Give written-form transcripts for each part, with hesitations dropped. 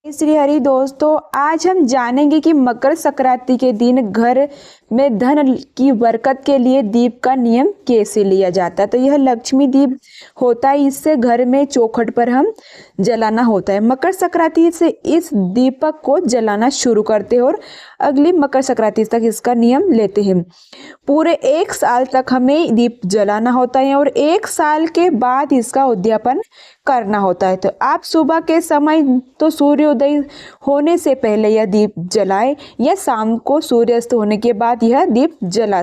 श्री हरि दोस्तों, आज हम जानेंगे कि मकर संक्रांति के दिन घर में धन की बरकत के लिए दीप का नियम कैसे लिया जाता है। तो यह लक्ष्मी दीप होता है, इससे घर में चौखट पर हम जलाना होता है। मकर संक्रांति से इस दीपक को जलाना शुरू करते हैं और अगली मकर संक्रांति तक इसका नियम लेते हैं। पूरे 1 साल तक हमें दीप जलाना होता है और 1 साल के बाद इसका उद्यापन करना होता है। तो आप सुबह के समय तो सूर्योदय होने से पहले यह दीप जलाएं या शाम को सूर्यास्त होने के बाद यह दीप जला,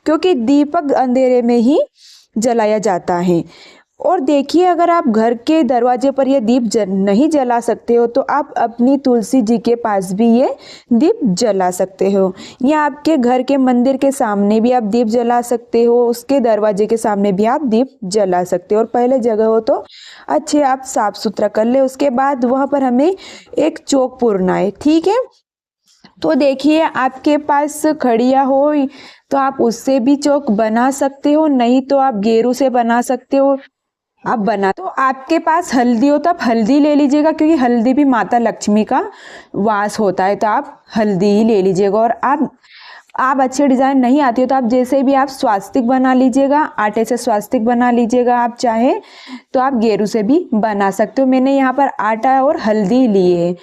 क्योंकि दीपक अंधेरे में ही जलाया जाता है। और देखिए, अगर आप घर के दरवाजे पर यह दीप नहीं जला सकते हो तो आप अपनी तुलसी जी के पास भी ये दीप जला सकते हो, या आपके घर के मंदिर के सामने भी आप दीप जला सकते हो, उसके दरवाजे के सामने भी आप दीप जला सकते हो। और पहले जगह हो तो अच्छे आप साफ सुथरा कर ले, उसके बाद वहाँ पर हमें एक चौक पूरना है। ठीक है, तो देखिए, आपके पास खड़िया हो तो आप उससे भी चौक बना सकते हो, नहीं तो आप गेरू से बना सकते हो। आप बना तो आपके पास हल्दी हो तो आप हल्दी ले लीजिएगा, क्योंकि हल्दी भी माता लक्ष्मी का वास होता है, तो आप हल्दी ही ले लीजिएगा। और आप अच्छे डिज़ाइन नहीं आती हो तो आप जैसे भी आप स्वास्तिक बना लीजिएगा, आटे से स्वास्तिक बना लीजिएगा। आप चाहे तो आप गेरू से भी बना सकते हो। मैंने यहाँ पर आटा और हल्दी लिए है,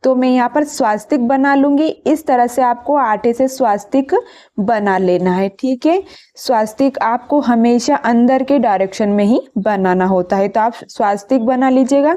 तो मैं यहाँ पर स्वास्तिक बना लूंगी। इस तरह से आपको आटे से स्वास्तिक बना लेना है। ठीक है, स्वास्तिक आपको हमेशा अंदर के डायरेक्शन में ही बनाना होता है, तो आप स्वास्तिक बना लीजिएगा।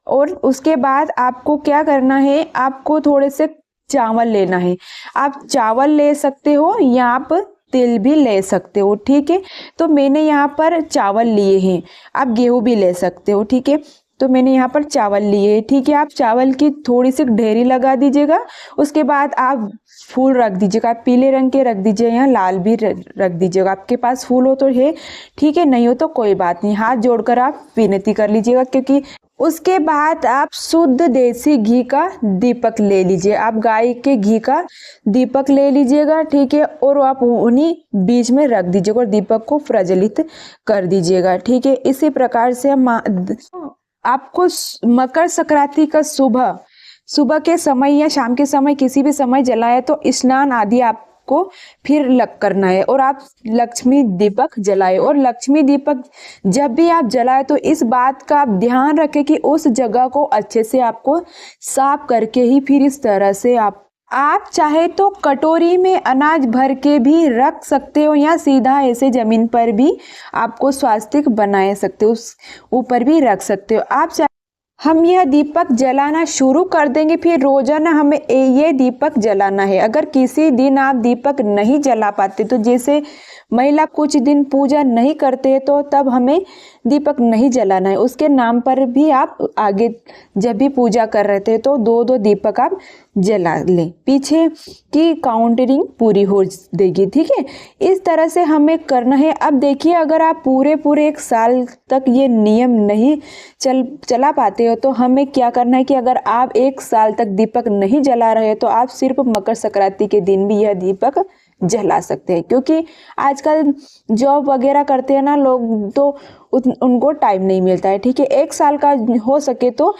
और उसके बाद आपको क्या करना है, आपको थोड़े से चावल लेना है। आप चावल ले सकते हो या आप तिल भी ले सकते हो। ठीक है, तो मैंने यहाँ पर चावल लिए हैं, आप गेहूं भी ले सकते हो। ठीक है, तो मैंने यहाँ पर चावल लिए। ठीक है, आप चावल की थोड़ी सी ढेरी लगा दीजिएगा। उसके बाद आप फूल रख दीजिएगा, आप पीले रंग के रख दीजिए या लाल भी रख दीजिएगा। आपके पास फूल हो तो है, ठीक है, नहीं हो तो कोई बात नहीं। हाथ जोड़कर आप विनती कर लीजिएगा, क्योंकि उसके बाद आप शुद्ध देसी घी का दीपक ले लीजिए। आप गाय के घी का दीपक ले लीजिएगा। ठीक है, और आप उन्हीं बीच में रख दीजिएगा और दीपक को प्रज्वलित कर दीजिएगा। ठीक है, इसी प्रकार से हम आपको मकर संक्रांति का सुबह के समय या शाम के समय किसी भी समय जलाए तो स्नान आदि आपको फिर करना है। और आप लक्ष्मी दीपक जलाए, और लक्ष्मी दीपक जब भी आप जलाए तो इस बात का आप ध्यान रखें कि उस जगह को अच्छे से आपको साफ करके ही फिर इस तरह से आप चाहे तो कटोरी में अनाज भर के भी रख सकते हो, या सीधा ऐसे जमीन पर भी आपको स्वास्तिक बना सकते हो, उस ऊपर भी रख सकते हो। आप चाहे हम यह दीपक जलाना शुरू कर देंगे, फिर रोजाना हमें ये दीपक जलाना है। अगर किसी दिन आप दीपक नहीं जला पाते, तो जैसे महिला कुछ दिन पूजा नहीं करते हैं, तो तब हमें दीपक नहीं जलाना है। उसके नाम पर भी आप आगे जब भी पूजा कर रहे थे तो 2-2 दीपक आप जला लें, पीछे की काउंटिंग पूरी हो देगी। ठीक है, इस तरह से हमें करना है। अब देखिए, अगर आप पूरे 1 साल तक ये नियम नहीं चला पाते हो तो हमें क्या करना है कि अगर आप 1 साल तक दीपक नहीं जला रहे हो तो आप सिर्फ मकर संक्रांति के दिन भी यह दीपक जला सकते हैं। क्योंकि आजकल जॉब वगैरह करते हैं ना लोग, तो उनको टाइम नहीं मिलता है। ठीक है, 1 साल का हो सके तो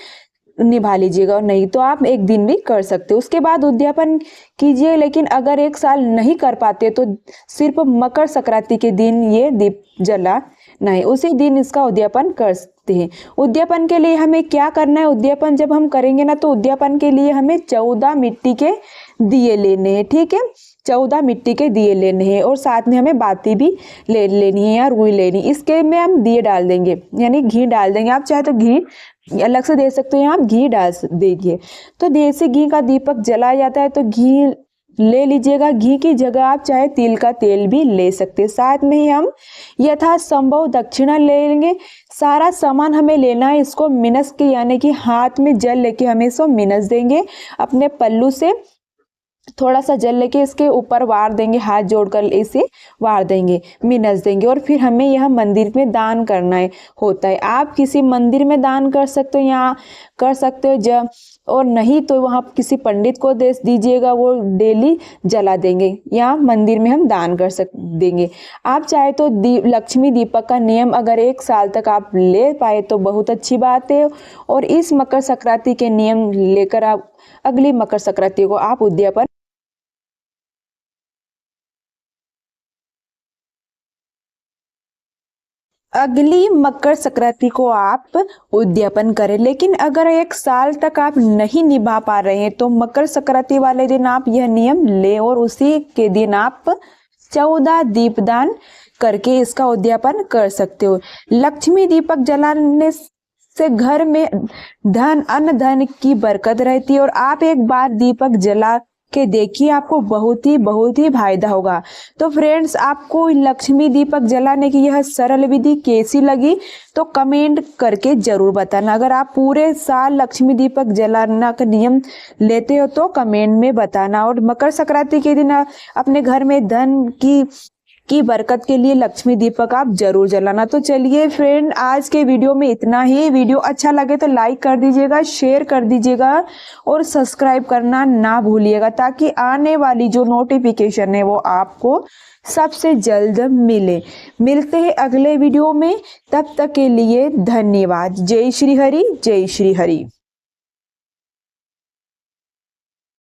निभा लीजिएगा, और नहीं तो आप 1 दिन भी कर सकते हो। उसके बाद उद्यापन कीजिए, लेकिन अगर 1 साल नहीं कर पाते तो सिर्फ मकर संक्रांति के दिन ये दीप जला नहीं, उसी दिन इसका उद्यापन कर सकते हैं। उद्यापन के लिए हमें क्या करना है, उद्यापन जब हम करेंगे ना तो उद्यापन के लिए हमें 14 मिट्टी के दिए लेने हैं। ठीक है, 14 मिट्टी के दिए लेने हैं, और साथ में हमें बाती भी लेनी है या रुई लेनी। इसके में हम दिए डाल देंगे, यानी घी डाल देंगे। आप चाहे तो घी अलग से दे सकते हो, आप घी डाल दीजिए। तो देसी घी का दीपक जलाया जाता है, तो घी ले लीजिएगा। घी की जगह आप चाहे तिल का तेल भी ले सकते हैं। साथ में ही हम यथासंभव दक्षिणा ले लेंगे। सारा सामान हमें लेना है, इसको मिनस के, यानी कि हाथ में जल लेके हमें इसको मिनस देंगे अपने पल्लू से। थोड़ा सा जल लेके इसके ऊपर वार देंगे, हाथ जोड़कर इसे वार देंगे, मिनस देंगे और फिर हमें यह मंदिर में दान करना है होता है। आप किसी मंदिर में दान कर सकते हो, यहाँ कर सकते हो जब, और नहीं तो वहाँ किसी पंडित को दे दीजिएगा, वो डेली जला देंगे, या मंदिर में हम दान कर देंगे। आप चाहे तो लक्ष्मी दीपक का नियम अगर 1 साल तक आप ले पाए तो बहुत अच्छी बात है, और इस मकर संक्रांति के नियम लेकर आप अगली मकर संक्रांति को आप उद्यापन अगली मकर संक्रांति को आप उद्यापन करें। लेकिन अगर 1 साल तक आप नहीं निभा पा रहे हैं तो मकर संक्रांति वाले दिन आप यह नियम ले और उसी के दिन आप 14 दीपदान करके इसका उद्यापन कर सकते हो। लक्ष्मी दीपक जलाने से घर में धन, अन्न धन की बरकत रहती है, और आप एक बार दीपक जला के देखिए, आपको बहुत ही फायदा होगा। तो फ्रेंड्स, आपको लक्ष्मी दीपक जलाने की यह सरल विधि कैसी लगी तो कमेंट करके जरूर बताना। अगर आप पूरे साल लक्ष्मी दीपक जलाना का नियम लेते हो तो कमेंट में बताना, और मकर संक्रांति के दिन अपने घर में धन की बरकत के लिए लक्ष्मी दीपक आप जरूर जलाना। तो चलिए फ्रेंड, आज के वीडियो में इतना ही। वीडियो अच्छा लगे तो लाइक कर दीजिएगा, शेयर कर दीजिएगा और सब्सक्राइब करना ना भूलिएगा, ताकि आने वाली जो नोटिफिकेशन है वो आपको सबसे जल्द मिलते हैं अगले वीडियो में। तब तक के लिए धन्यवाद। जय श्री हरि, जय श्री हरि।